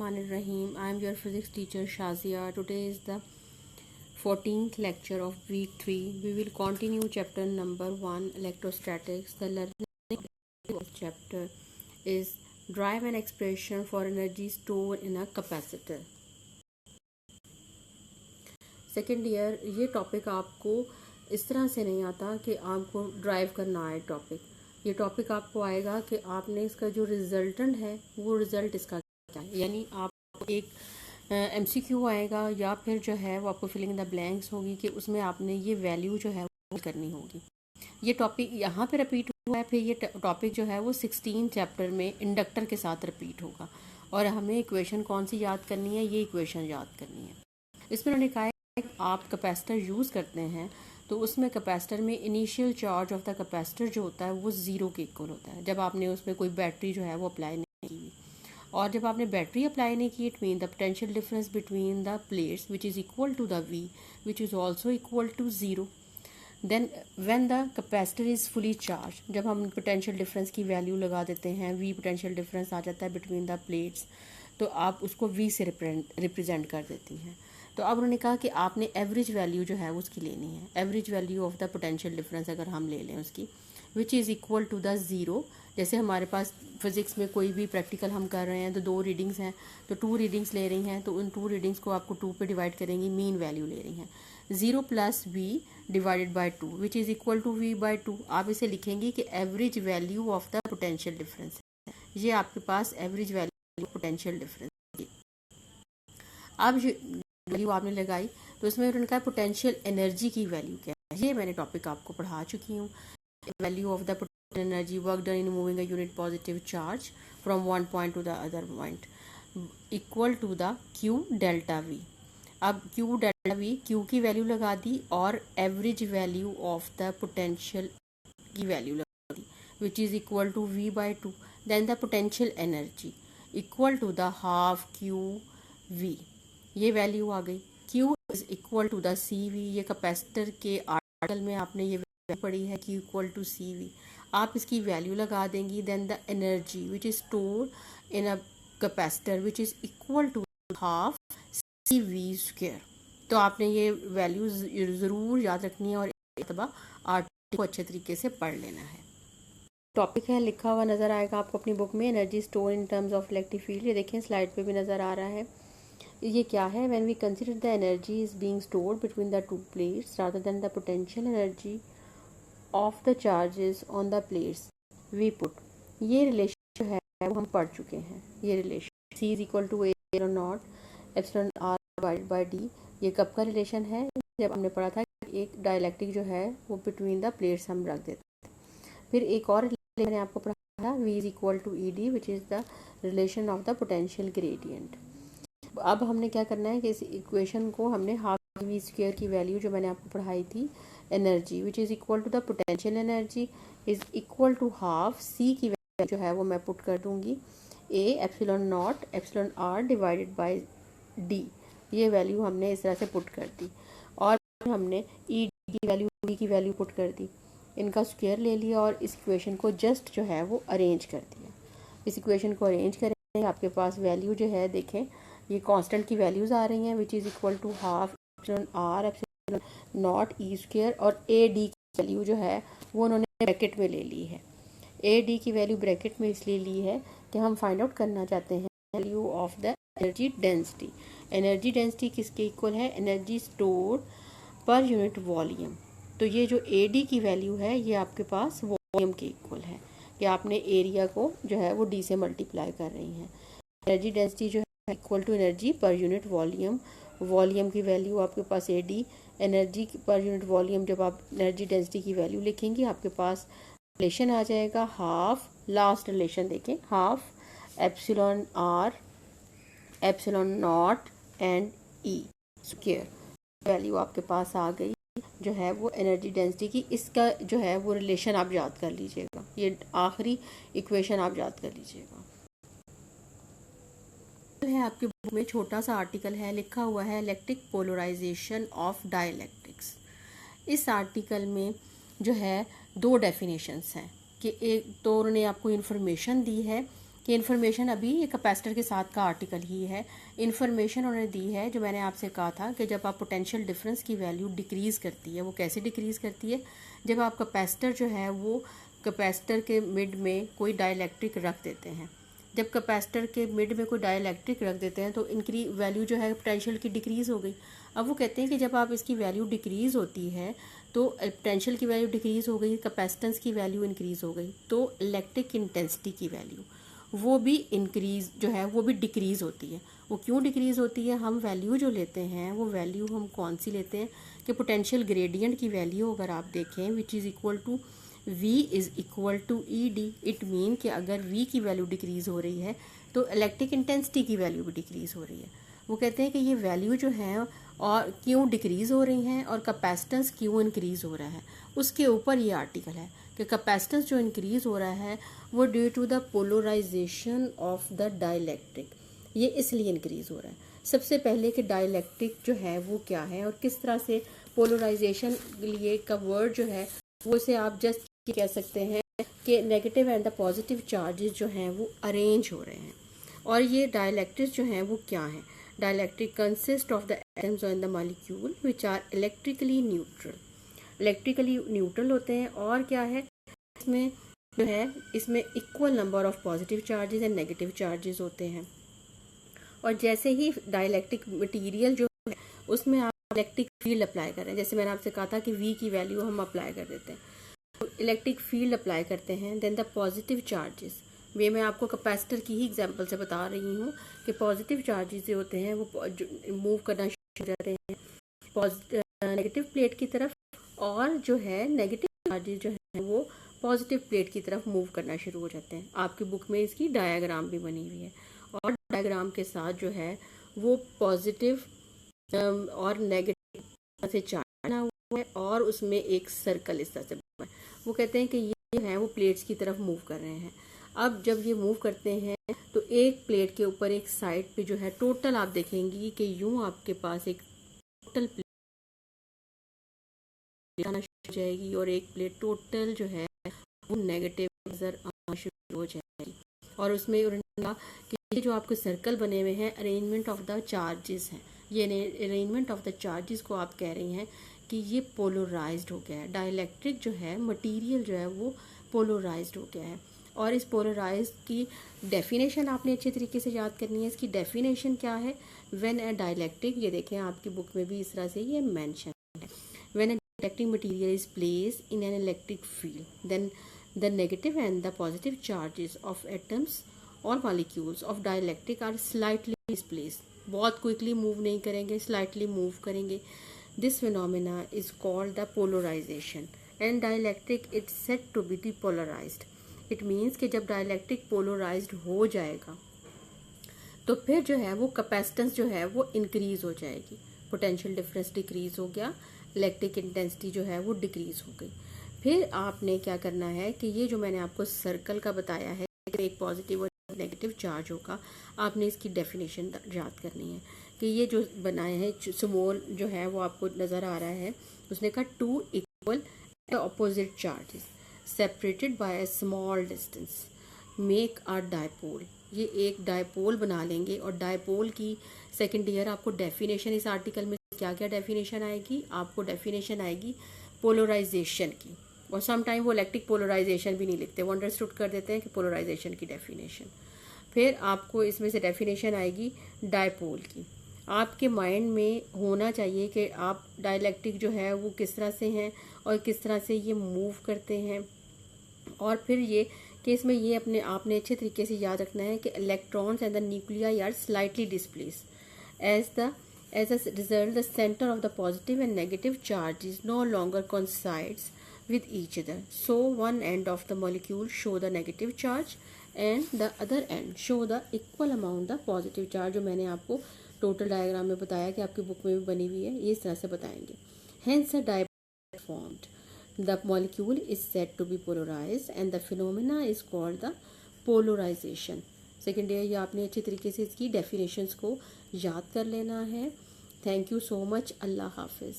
Bismillahirrahmanirrahim. I am your physics teacher Shazia. Today is the 14th lecture of week 3. We will continue chapter number 1, electrostatics. The learning of chapter is drive an expression for energy stored in a capacitor. Second year ये topic आपको इस तरह से नहीं आता कि आपको drive करना आए टॉपिक. ये टॉपिक आपको आएगा कि आपने इसका जो रिजल्टेंट है वो रिज़ल्ट इसका क्या है. यानी आपको एक MCQ आएगा या फिर जो है वो आपको फिलिंग द ब्लैंक्स होगी कि उसमें आपने ये वैल्यू जो है वो करनी होगी. ये टॉपिक यहाँ पे रिपीट हुआ है. फिर ये टॉपिक जो है वो 16 चैप्टर में इंडक्टर के साथ रिपीट होगा और हमें इक्वेशन कौन सी याद करनी है, ये इक्वेशन याद करनी है. इसमें उन्होंने कहा है आप कैपेसिटर यूज़ करते हैं तो उसमें कैपेसिटर में initial charge of the capacitor जो होता है वो ज़ीरो के इक्वल होता है जब आपने उसमें कोई बैटरी जो है वो अप्लाई नहीं की. और जब आपने बैटरी अप्लाई नहीं की, it mean the potential difference between the plates which is equal to the V which is also equal to zero. Then when the capacitor is fully charge, जब हम पोटेंशियल डिफरेंस की value लगा देते हैं, V potential difference आ जाता है between the plates, तो आप उसको V से रिप्रेजेंट कर देती हैं. तो अब उन्होंने कहा कि आपने एवरेज वैल्यू जो है उसकी लेनी है. Average value of the potential difference अगर हम ले लें उसकी which is equal to the zero. जैसे हमारे पास फिज़िक्स में कोई भी प्रैक्टिकल हम कर रहे हैं तो 2 रीडिंग्स हैं, तो 2 रीडिंग्स ले रही हैं, तो उन 2 रीडिंग्स को आपको 2 पे डिवाइड करेंगी, मीन वैल्यू ले रही हैं. 0 plus V divided by 2 which is equal to V by 2. आप इसे लिखेंगे कि average value of the potential difference है. ये आपके पास एवरेज वैल्यू पोटेंशियल डिफरेंस. अब वैल्यू आपने लगाई तो इसमें उन्होंने कहा पोटेंशियल एनर्जी की वैल्यू क्या है. ये मैंने टॉपिक आपको पढ़ा चुकी हूँ. Value of the potential energy work done in moving a unit positive charge from one point to the other point equal to the Q delta V. अब Q डेल्टा V, Q की value लगा दी और average value of the potential की value लगा दी which is equal to V by 2. Then the potential energy equal to the half QV. ये value आ गई. Q is equal to the CV. ये कैपेसिटर के आर्टिकल में आपने ये वैल्यू पढ़ी है Q इक्वल टू CV. आप इसकी वैल्यू लगा देंगी. Then the energy which is stored in a capacitor which is equal to half CV square. तो आपने ये वैल्यू ज़रूर याद रखनी है और इतबा आर्टिकल को अच्छे तरीके से पढ़ लेना है. टॉपिक है लिखा हुआ नज़र आएगा आपको अपनी बुक में, energy store in terms of electric field. ये देखें स्लाइड पे भी नज़र आ रहा है. ये क्या है? When we consider the energy is being stored between the two plates rather than the potential energy of the charges on the plates we put. ये रिलेशन जो है वो हम पढ़ चुके हैं. ये relation C is equal to A0 epsilon R divided by D. ये कब का रिलेशन है? जब हमने पढ़ा था कि एक डाइलेक्ट्रिक जो है वो बिटवीन द प्लेट्स हम रख देते हैं. फिर एक और रिलेशन मैंने आपको पढ़ा था V is equal to ED which is the relation of the potential gradient. अब हमने क्या करना है कि इस इक्वेशन को हमने हाफ V स्क्वायर की वैल्यू जो मैंने आपको पढ़ाई थी energy which is equal to the potential energy is equal to half C की वैल्यू जो है वो मैं पुट कर दूंगी A epsilon naught epsilon R divided by D. ये वैल्यू हमने इस तरह से पुट कर दी और हमने E की वैल्यू D की वैल्यू पुट कर दी. इनका स्क्वायर ले लिया और इस इक्वेशन को जस्ट जो है वो अरेंज कर दिया. इस इक्वेशन को अरेंज करें, आपके पास वैल्यू जो है देखें ये कांस्टेंट की वैल्यूज़ आ रही हैं which is equal to half epsilon R epsilon naught E square और AD की वैल्यू जो है वो उन्होंने ब्रैकेट में ले ली है. AD की वैल्यू ब्रैकेट में इसलिए ली है कि हम फाइंड आउट करना चाहते हैं value of the energy density. Energy density किसके इक्वल है? एनर्जी स्टोर पर यूनिट वॉल्यूम. तो ये जो AD की वैल्यू है ये आपके पास वॉल्यूम के इक्वल है कि आपने एरिया को जो है वो D से मल्टीप्लाई कर रही हैं. एनर्जी डेंसिटी जो है equal to energy per unit volume. Volume की वैल्यू आपके पास AD. Energy per unit volume जब आप एनर्जी डेंसिटी की वैल्यू लिखेंगे आपके पास रिलेशन आ जाएगा हाफ. लास्ट रिलेशन देखें, half epsilon R epsilon not and E square. Value आपके पास आ गई जो है वो एनर्जी डेंसिटी की. इसका जो है वो रिलेशन आप याद कर लीजिएगा. ये आखिरी इक्वेशन आप याद कर लीजिएगा. है आपके बुक में छोटा सा आर्टिकल है, लिखा हुआ है इलेक्ट्रिक पोलराइजेशन ऑफ डाइलेक्ट्रिक्स. इस आर्टिकल में जो है 2 डेफिनेशंस हैं कि एक तो उन्होंने आपको इन्फॉर्मेशन दी है कि इन्फॉर्मेशन अभी ये कैपेसिटर के साथ का आर्टिकल ही है। इन्फॉर्मेशन उन्होंने दी है जो मैंने आपसे कहा था कि जब आप पोटेंशियल डिफरेंस की वैल्यू डिक्रीज़ करती है, वो कैसे डिक्रीज़ करती है, जब आप कैपेसिटर जो है वो कैपेसिटर के मिड में कोई डाइलेक्ट्रिक रख देते हैं। जब कैपेसिटर के मिड में कोई डाइलेक्ट्रिक रख देते हैं तो इनकी वैल्यू जो है पोटेंशियल की डिक्रीज़ हो गई। अब वो कहते हैं कि जब आप इसकी वैल्यू डिक्रीज़ होती है तो पोटेंशियल की वैल्यू डिक्रीज़ हो गई, कैपेसिटेंस की वैल्यू इंक्रीज़ हो गई, तो इलेक्ट्रिक इंटेंसिटी की वैल्यू वो भी इंक्रीज़ जो है वो भी डिक्रीज़ होती है। वो क्यों डिक्रीज़ होती है, हम वैल्यू जो लेते हैं वो वैल्यू हम कौन सी लेते हैं कि पोटेंशियल ग्रेडियंट की वैल्यू अगर आप देखें which is equal to V is equal to ED, it mean कि अगर V की वैल्यू डिक्रीज़ हो रही है तो इलेक्ट्रिक इंटेंसिटी की वैल्यू भी डिक्रीज़ हो रही है। वो कहते हैं कि ये वैल्यू जो है और क्यों डिक्रीज़ हो रही हैं और कैपेसिटेंस क्यों इंक्रीज़ हो रहा है, उसके ऊपर ये आर्टिकल है कि कैपेसिटेंस जो इंक्रीज़ हो रहा है वो due to the polarization of the dielectric, ये इसलिए इंक्रीज़ हो रहा है। सबसे पहले कि डाइलेक्ट्रिक जो है वो क्या है और किस तरह से पोलराइजेशन लिए का वर्ड जो है वो से आप जस्ट कह सकते हैं कि negative and the positive charges जो हैं वो अरेंज हो रहे हैं। और ये डाइलेक्ट्रिक्स जो हैं वो क्या हैं, dielectric consist of the atoms in the molecule which are electrically neutral, electrically neutral होते हैं। और क्या है इसमें जो है इसमें equal number of positive charges and negative charges होते हैं। और जैसे ही डाइलेक्ट्रिक मटेरियल जो है उसमें आप इलेक्ट्रिक फील्ड अप्लाई कर रहे हैं, जैसे मैंने आपसे कहा था कि V की वैल्यू हम अप्लाई कर देते हैं, तो इलेक्ट्रिक फील्ड अप्लाई करते हैं, देन द पॉजिटिव चार्जेस, वे मैं आपको कैपेसिटर की ही एग्जांपल से बता रही हूँ कि पॉजिटिव चार्जेस जो होते हैं वो मूव करना शुरू हो जाते हैं नेगेटिव प्लेट की तरफ, और जो है नेगेटिव चार्जेस जो है वो पॉजिटिव प्लेट की तरफ मूव करना शुरू हो जाते हैं। आपकी बुक में इसकी डायग्राम भी बनी हुई है, और डायग्राम के साथ जो है वो पॉजिटिव और नेगेटिव से चार्ज बना हुआ है और उसमें एक सर्कल इस तरह से बना है। वो कहते हैं कि ये है वो प्लेट्स की तरफ मूव कर रहे हैं। अब जब ये मूव करते हैं तो एक प्लेट के ऊपर एक साइड पे जो है टोटल आप देखेंगी कि यूं आपके पास एक टोटल प्लेट आना शुरू हो जाएगी और एक प्लेट टोटल जो है वो नेगेटिव नजर आना शुरू हो जाएगी। और उसमें उन्होंने कि ये जो आपके सर्कल बने हुए हैं अरेंजमेंट ऑफ द चार्जेस हैं, ये अरेंजमेंट ऑफ द चार्जेस को आप कह रही हैं कि ये पोलराइज्ड हो गया है। डाइलेक्ट्रिक जो है मटेरियल जो है वो पोलराइज्ड हो गया है। और इस पोलराइज की डेफिनेशन आपने अच्छे तरीके से याद करनी है। इसकी डेफिनेशन क्या है, व्हेन ए डाइलेक्ट्रिक, ये देखें आपकी बुक में भी इस तरह से ये मेंशन है, when a dielectric material is placed in an electric field then the negative and the positive charges of atoms or molecules of dielectric are slightly displaced, बहुत क्विकली मूव नहीं करेंगे, स्लाइटली मूव करेंगे। This phenomena is called the polarization and dielectric is said to be depolarized. it means कि जब dielectric polarised हो जाएगा तो फिर जो है वो कैपेसिटेंस जो है वो इंक्रीज हो जाएगी, पोटेंशियल डिफरेंस डिक्रीज हो गया, इलेक्ट्रिक इंटेंसिटी जो है वो डिक्रीज हो गई। फिर आपने क्या करना है कि ये जो मैंने आपको सर्कल का बताया है एक पॉजिटिव और नेगेटिव चार्ज होगा, आपने इसकी डेफिनेशन याद करनी है कि ये जो बनाए हैं स्मॉल जो है वो आपको नज़र आ रहा है, उसने कहा two equal opposite charges separated by a small distance make a dipole, ये एक डायपोल बना लेंगे। और डायपोल की सेकेंड ईयर आपको डेफिनेशन इस आर्टिकल में क्या क्या डेफिनेशन आएगी, आपको डेफिनेशन आएगी पोलराइजेशन की, और सम टाइम वो इलेक्ट्रिक पोलराइजेशन भी नहीं लिखते, वो अंडरस्टूड कर देते हैं कि पोलराइजेशन की डेफिनेशन। फिर आपको इसमें से डेफिनेशन आएगी डायपोल की। आपके माइंड में होना चाहिए कि आप डाइलेक्ट्रिक जो है वो किस तरह से हैं और किस तरह से ये मूव करते हैं। और फिर ये कि इसमें ये अपने आपने अच्छे तरीके से याद रखना है कि electrons and the nuclei are slightly displace as a result the center of the positive and negative charges no longer coincides with each other, so one end of the molecule show the negative charge and the other end show the equal amount the positive charge, जो मैंने आपको total diagram में बताया कि आपकी book में भी बनी हुई है, ये इस तरह से बताएंगे। hence a dipole formed, the molecule is said to be polarized and the phenomena is called the polarization। Second year ये आपने अच्छी तरीके से इसकी डेफिनेशंस को याद कर लेना है। थैंक यू सो मच, अल्लाह हाफिज़।